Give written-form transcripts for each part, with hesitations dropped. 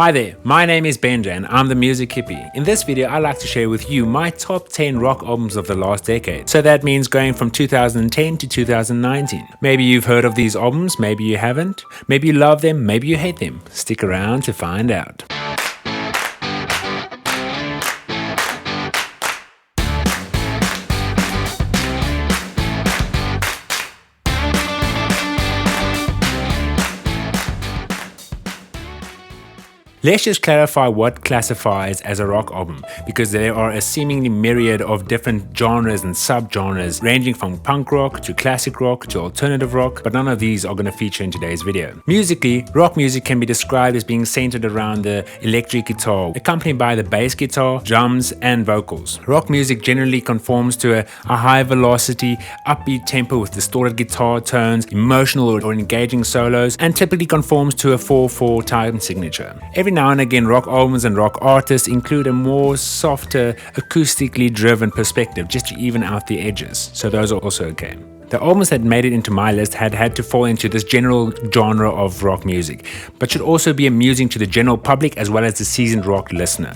Hi there, my name is Benja and I'm the Music Hippie. In this video, I'd like to share with you my top 10 rock albums of the last decade. So that means going from 2010 to 2019. Maybe you've heard of these albums, maybe you haven't. Maybe you love them, maybe you hate them. Stick around to find out. Let's just clarify what classifies as a rock album, because there are a seemingly myriad of different genres and subgenres ranging from punk rock to classic rock to alternative rock, but none of these are going to feature in today's video. Musically, rock music can be described as being centered around the electric guitar, accompanied by the bass guitar, drums, and vocals. Rock music generally conforms to a high velocity, upbeat tempo with distorted guitar tones, emotional or engaging solos, and typically conforms to a 4/4 time signature. Every now and again, rock albums and rock artists include a more softer, acoustically driven perspective just to even out the edges, so those are also okay. The albums that made it into my list had to fall into this general genre of rock music, but should also be amusing to the general public as well as the seasoned rock listener.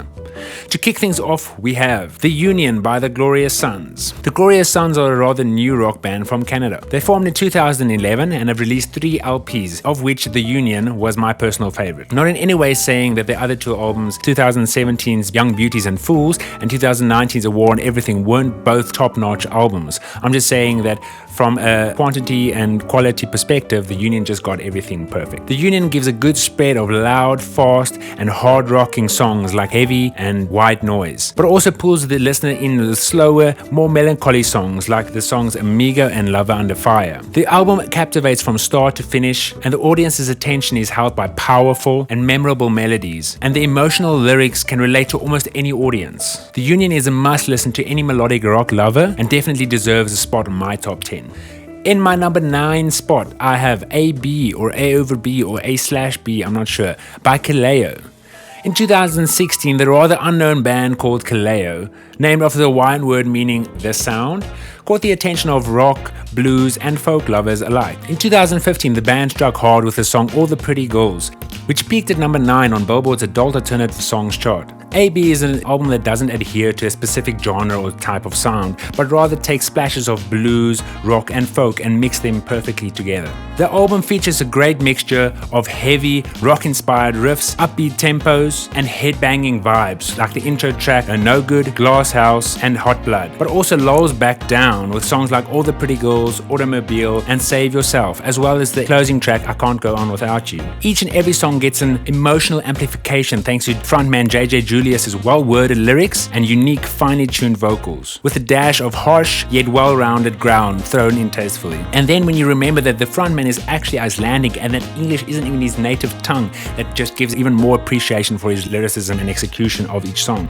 To kick things off, we have The Union by the Glorious Sons. The Glorious Sons are a rather new rock band from Canada. They formed in 2011 and have released 3 LPs, of which The Union was my personal favorite. Not in any way saying that the other 2 albums, 2017's Young Beauties and Fools and 2019's A War on Everything, weren't both top-notch albums. I'm just saying that from a quantity and quality perspective, The Union just got everything perfect. The Union gives a good spread of loud, fast, and hard-rocking songs like Heavy and White Noise, but also pulls the listener in with slower, more melancholy songs like the songs Amigo and Lover Under Fire. The album captivates from start to finish, and the audience's attention is held by powerful and memorable melodies, and the emotional lyrics can relate to almost any audience. The Union is a must-listen to any melodic rock lover and definitely deserves a spot on my top 10. In my number 9 spot, I have A-B or A over B or A/B, I'm not sure, by Kaleo. In 2016, the rather unknown band called Kaleo, named after the Hawaiian word meaning the sound, caught the attention of rock, blues, and folk lovers alike. In 2015, the band struck hard with the song All the Pretty Girls, which peaked at number 9 on Billboard's Adult Alternative Songs chart. A-B is an album that doesn't adhere to a specific genre or type of sound, but rather takes splashes of blues, rock, and folk and mix them perfectly together. The album features a great mixture of heavy, rock-inspired riffs, upbeat tempos, and headbanging vibes like the intro track No Good, Glass House, and Hot Blood, but also lulls back down with songs like All the Pretty Girls, Automobile, and Save Yourself, as well as the closing track I Can't Go On Without You. Each and every song gets an emotional amplification thanks to frontman JJ Julius's well-worded lyrics and unique, finely tuned vocals, with a dash of harsh yet well-rounded ground thrown in tastefully. And then when you remember that the frontman is actually Icelandic and that English isn't even his native tongue, that just gives even more appreciation for his lyricism and execution of each song.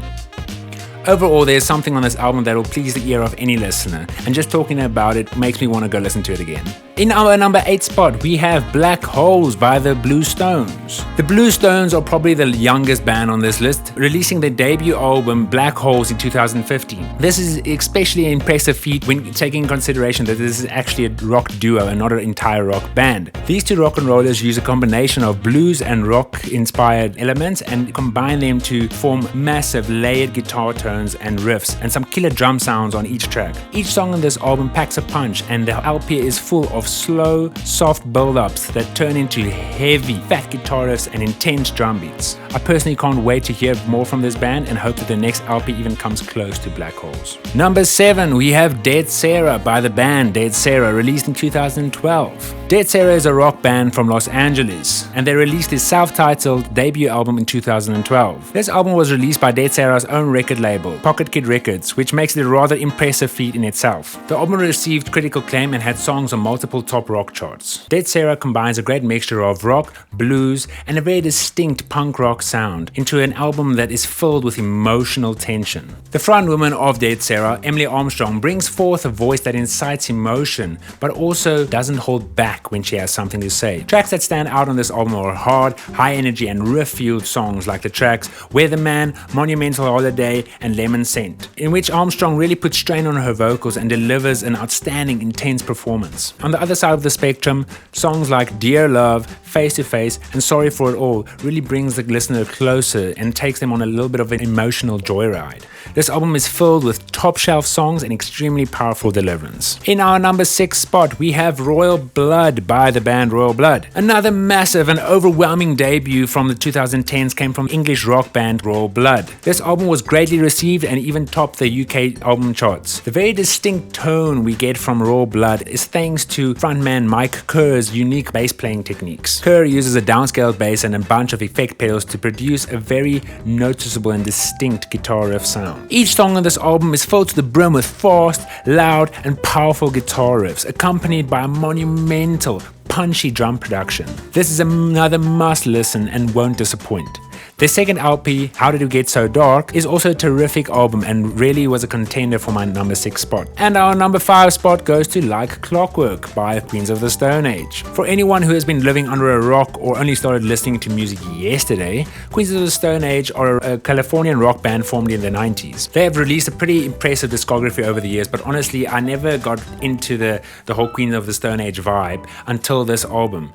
Overall, there's something on this album that will please the ear of any listener, and just talking about it makes me want to go listen to it again. In our number 8 spot, we have Black Holes by the Blue Stones. The Blue Stones are probably the youngest band on this list, releasing their debut album Black Holes in 2015. This is especially an impressive feat when taking in consideration that this is actually a rock duo and not an entire rock band. These 2 rock and rollers use a combination of blues and rock inspired elements and combine them to form massive layered guitar tones and riffs and some killer drum sounds on each track. Each song on this album packs a punch, and the LP is full of slow, soft build-ups that turn into heavy, fat guitar riffs and intense drum beats. I personally can't wait to hear more from this band and hope that the next LP even comes close to Black Holes. Number 7, we have Dead Sara by the band Dead Sara, released in 2012. Dead Sara is a rock band from Los Angeles, and they released their self-titled debut album in 2012. This album was released by Dead Sara's own record label, Pocket Kid Records, which makes it a rather impressive feat in itself. The album received critical acclaim and had songs on multiple top rock charts. Dead Sara combines a great mixture of rock, blues, and a very distinct punk rock sound into an album that is filled with emotional tension. The frontwoman of Dead Sara, Emily Armstrong, brings forth a voice that incites emotion, but also doesn't hold back back when she has something to say. Tracks that stand out on this album are hard, high energy and riff-fueled songs like the tracks Weatherman, Monumental Holiday and Lemon Scent, in which Armstrong really puts strain on her vocals and delivers an outstanding, intense performance. On the other side of the spectrum, songs like Dear Love, Face to Face and Sorry for It All really brings the listener closer and takes them on a little bit of an emotional joyride. This album is filled with top-shelf songs and extremely powerful deliverance. In our number 6 spot, we have Royal Blood by the band Royal Blood. Another massive and overwhelming debut from the 2010s came from English rock band Royal Blood. This album was greatly received and even topped the UK album charts. The very distinct tone we get from Royal Blood is thanks to frontman Mike Kerr's unique bass playing techniques. Kerr uses a downscaled bass and a bunch of effect pedals to produce a very noticeable and distinct guitar riff sound. Each song on this album is filled to the brim with fast, loud and powerful guitar riffs, accompanied by a monumental, punchy drum production. This is another must listen and won't disappoint. Their second LP, How Did We Get So Dark, is also a terrific album and really was a contender for my number 6 spot. And our number 5 spot goes to Like Clockwork by Queens of the Stone Age. For anyone who has been living under a rock or only started listening to music yesterday, Queens of the Stone Age are a Californian rock band formed in the 90s. They have released a pretty impressive discography over the years, but honestly I never got into the whole Queens of the Stone Age vibe until this album.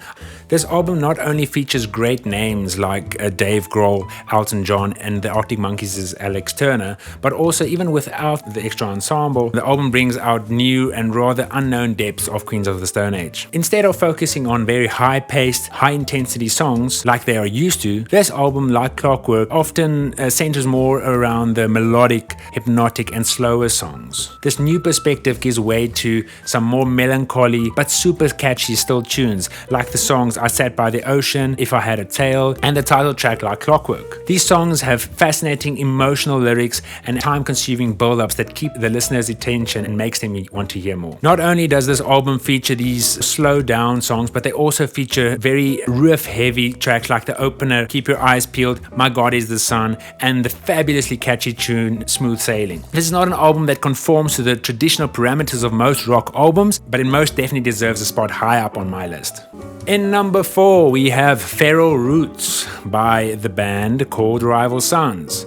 This album not only features great names like Dave Grohl, Elton John and the Arctic Monkeys' Alex Turner, but also even without the extra ensemble, the album brings out new and rather unknown depths of Queens of the Stone Age. Instead of focusing on very high-paced, high-intensity songs like they are used to, this album, Like Clockwork, often centers more around the melodic, hypnotic and slower songs. This new perspective gives way to some more melancholy but super catchy still tunes like the songs I Sat by the Ocean, If I Had a Tail and the title track Like Clockwork. These songs have fascinating emotional lyrics and time-consuming build-ups that keep the listener's attention and makes them want to hear more. Not only does this album feature these slow-down songs, but they also feature very riff-heavy tracks like the opener Keep Your Eyes Peeled, My God Is the Sun, and the fabulously catchy tune Smooth Sailing. This is not an album that conforms to the traditional parameters of most rock albums, but it most definitely deserves a spot high up on my list. In number 4, we have Feral Roots by the band called Rival Sons.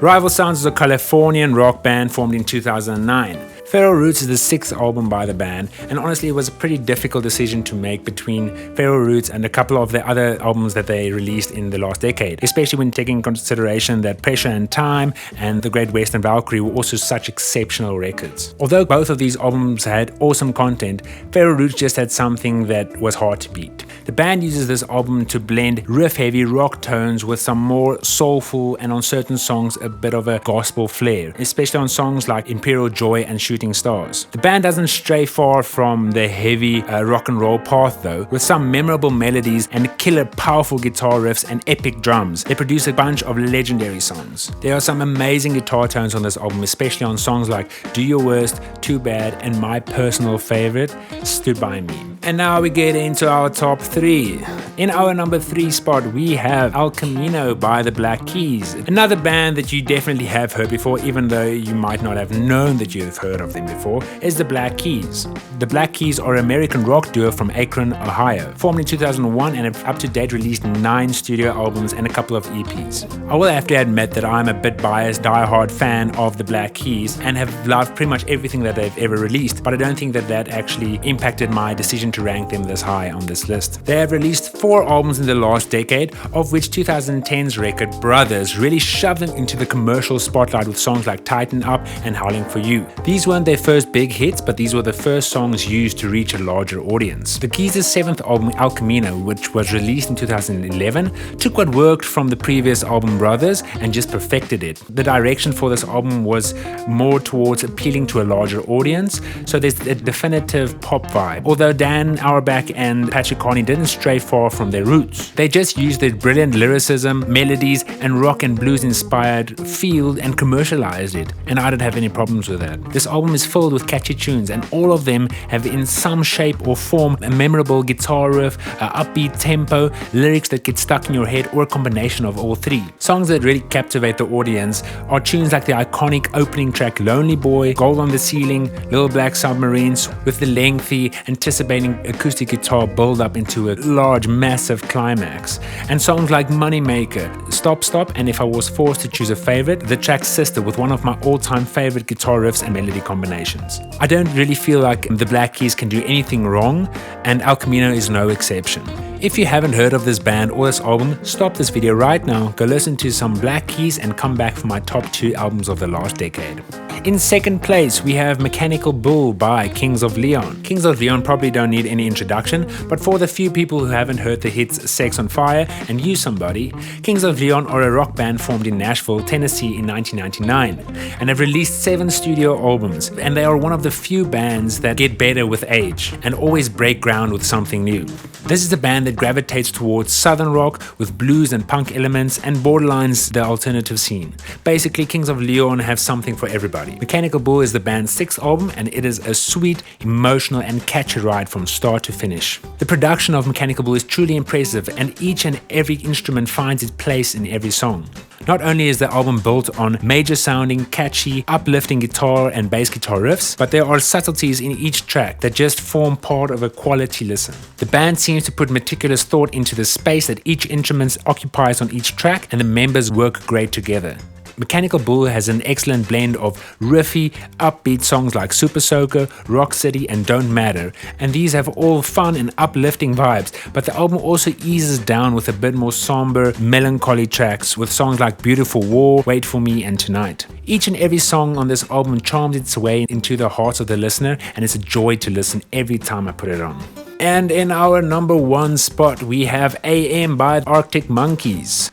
Rival Sons is a Californian rock band formed in 2009. Feral Roots is the 6th album by the band, and honestly it was a pretty difficult decision to make between Feral Roots and a couple of the other albums that they released in the last decade, especially when taking into consideration that Pressure and Time and The Great Western Valkyrie were also such exceptional records. Although both of these albums had awesome content, Feral Roots just had something that was hard to beat. The band uses this album to blend riff-heavy rock tones with some more soulful and on certain songs a bit of a gospel flair, especially on songs like Imperial Joy and Shooting Stars. The band doesn't stray far from the heavy rock and roll path though, with some memorable melodies and killer powerful guitar riffs and epic drums. They produce a bunch of legendary songs. There are some amazing guitar tones on this album, especially on songs like Do Your Worst, Too Bad and my personal favorite, Stood By Me. And now we get into our top 3. In our number 3 spot we have El Camino by the Black Keys. Another band that you definitely have heard before, even though you might not have known that you have heard of them before, is the Black Keys. The Black Keys are an American rock duo from Akron, Ohio, formed in 2001 and have up to date released 9 studio albums and a couple of EPs. I will have to admit that I'm a bit biased, die-hard fan of the Black Keys and have loved pretty much everything that they've ever released, but I don't think that that actually impacted my decision to rank them this high on this list. They have released 4 albums in the last decade, of which 2010's record Brothers really shoved them into the commercial spotlight with songs like Tighten Up and Howling For You. These weren't their first big hits, but these were the first songs used to reach a larger audience. The Keys' 7th album El Camino, which was released in 2011, took what worked from the previous album Brothers and just perfected it. The direction for this album was more towards appealing to a larger audience, so there's a definitive pop vibe. Although Dan Auerbach and Patrick Carney didn't stray far from their roots. They just used their brilliant lyricism, melodies, and rock and blues inspired feel and commercialized it, and I don't have any problems with that. This album is filled with catchy tunes, and all of them have in some shape or form a memorable guitar riff, a upbeat tempo, lyrics that get stuck in your head, or a combination of all 3. Songs that really captivate the audience are tunes like the iconic opening track Lonely Boy, Gold on the Ceiling, Little Black Submarines, with the lengthy, anticipating underlying acoustic guitar build up into a large, massive climax. And songs like Moneymaker, Stop Stop, and if I was forced to choose a favorite, the track Sister with one of my all-time favorite guitar riffs and melody combinations. I don't really feel like the Black Keys can do anything wrong, and El Camino is no exception. If you haven't heard of this band or this album, stop this video right now, go listen to some Black Keys and come back for my top 2 albums of the last decade. In second place, we have Mechanical Bull by Kings of Leon. Kings of Leon probably don't need any introduction, but for the few people who haven't heard the hits Sex on Fire and You Somebody, Kings of Leon are a rock band formed in Nashville, Tennessee in 1999 and have released 7 studio albums, and they are one of the few bands that get better with age and always break ground with something new. This is a band that gravitates towards southern rock with blues and punk elements and borderlines the alternative scene. Basically, Kings of Leon have something for everybody. Mechanical Bull is the band's 6th album, and it is a sweet, emotional and catchy ride from start to finish. The production of Mechanical Bull is truly impressive, and each and every instrument finds its place in every song. Not only is the album built on major sounding, catchy, uplifting guitar and bass guitar riffs, but there are subtleties in each track that just form part of a quality listen. The band seems to put meticulous thought into the space that each instrument occupies on each track, and the members work great together. Mechanical Bull has an excellent blend of riffy, upbeat songs like Super Soaker, Rock City and Don't Matter, and these have all fun and uplifting vibes, but the album also eases down with a bit more somber, melancholy tracks with songs like Beautiful War, Wait For Me and Tonight. Each and every song on this album charms its way into the hearts of the listener, and it's a joy to listen every time I put it on. And in our number 1 spot, we have AM by Arctic Monkeys.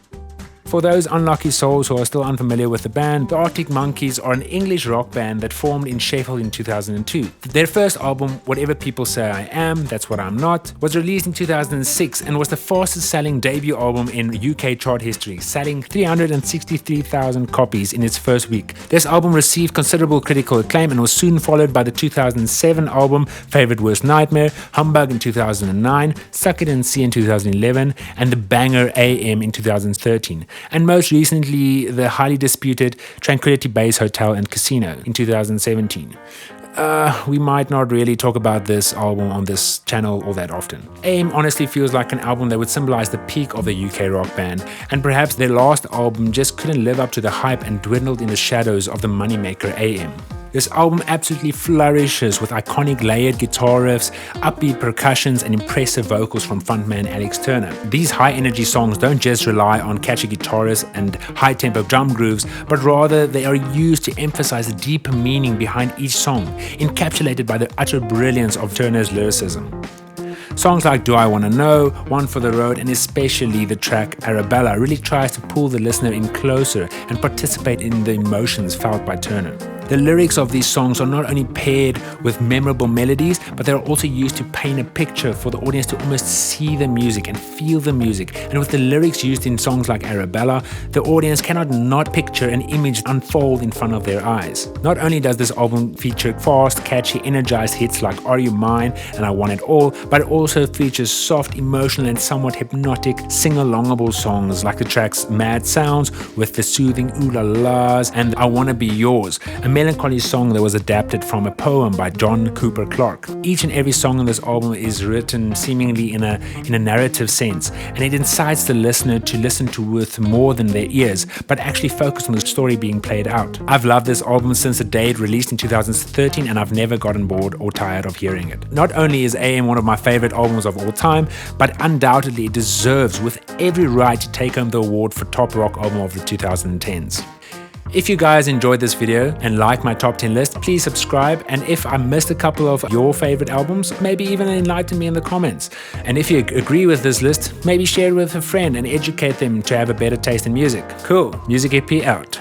For those unlucky souls who are still unfamiliar with the band, the Arctic Monkeys are an English rock band that formed in Sheffield in 2002. Their first album, Whatever People Say I Am, That's What I'm Not, was released in 2006 and was the fastest selling debut album in UK chart history, selling 363,000 copies in its first week. This album received considerable critical acclaim and was soon followed by the 2007 album Favorite Worst Nightmare, Humbug in 2009, Suck It and See in 2011, and the banger AM in 2013. And most recently, the highly disputed Tranquility Base Hotel and Casino in 2017. We might not really talk about this album on this channel all that often. AM honestly feels like an album that would symbolize the peak of the UK rock band, and perhaps their last album just couldn't live up to the hype and dwindled in the shadows of the moneymaker AM. This album absolutely flourishes with iconic layered guitar riffs, upbeat percussions, and impressive vocals from frontman Alex Turner. These high-energy songs don't just rely on catchy guitarists and high-tempo drum grooves, but rather they are used to emphasize the deeper meaning behind each song, encapsulated by the utter brilliance of Turner's lyricism. Songs like Do I Wanna Know, One for the Road, and especially the track Arabella really tries to pull the listener in closer and participate in the emotions felt by Turner. The lyrics of these songs are not only paired with memorable melodies, but they are also used to paint a picture for the audience to almost see the music and feel the music. And with the lyrics used in songs like Arabella, the audience cannot not picture an image unfold in front of their eyes. Not only does this album feature fast, catchy, energized hits like Are You Mine and I Want It All, but it also features soft, emotional and somewhat hypnotic sing-alongable songs like the tracks Mad Sounds with the soothing Ooh La Las and I Wanna Be Yours, a melancholy song that was adapted from a poem by John Cooper Clarke. Each and every song on this album is written seemingly in a narrative sense, and it incites the listener to listen to with more than their ears, but actually focus on the story being played out. I've loved this album since the day it released in 2013, and I've never gotten bored or tired of hearing it. Not only is AM one of my favorite albums of all time, but undoubtedly it deserves with every right to take home the award for top rock album of the 2010s. If you guys enjoyed this video and like my top 10 list, please subscribe, and if I missed a couple of your favorite albums, maybe even enlighten me in the comments. And if you agree with this list, maybe share it with a friend and educate them to have a better taste in music. Cool, Music Hippie out.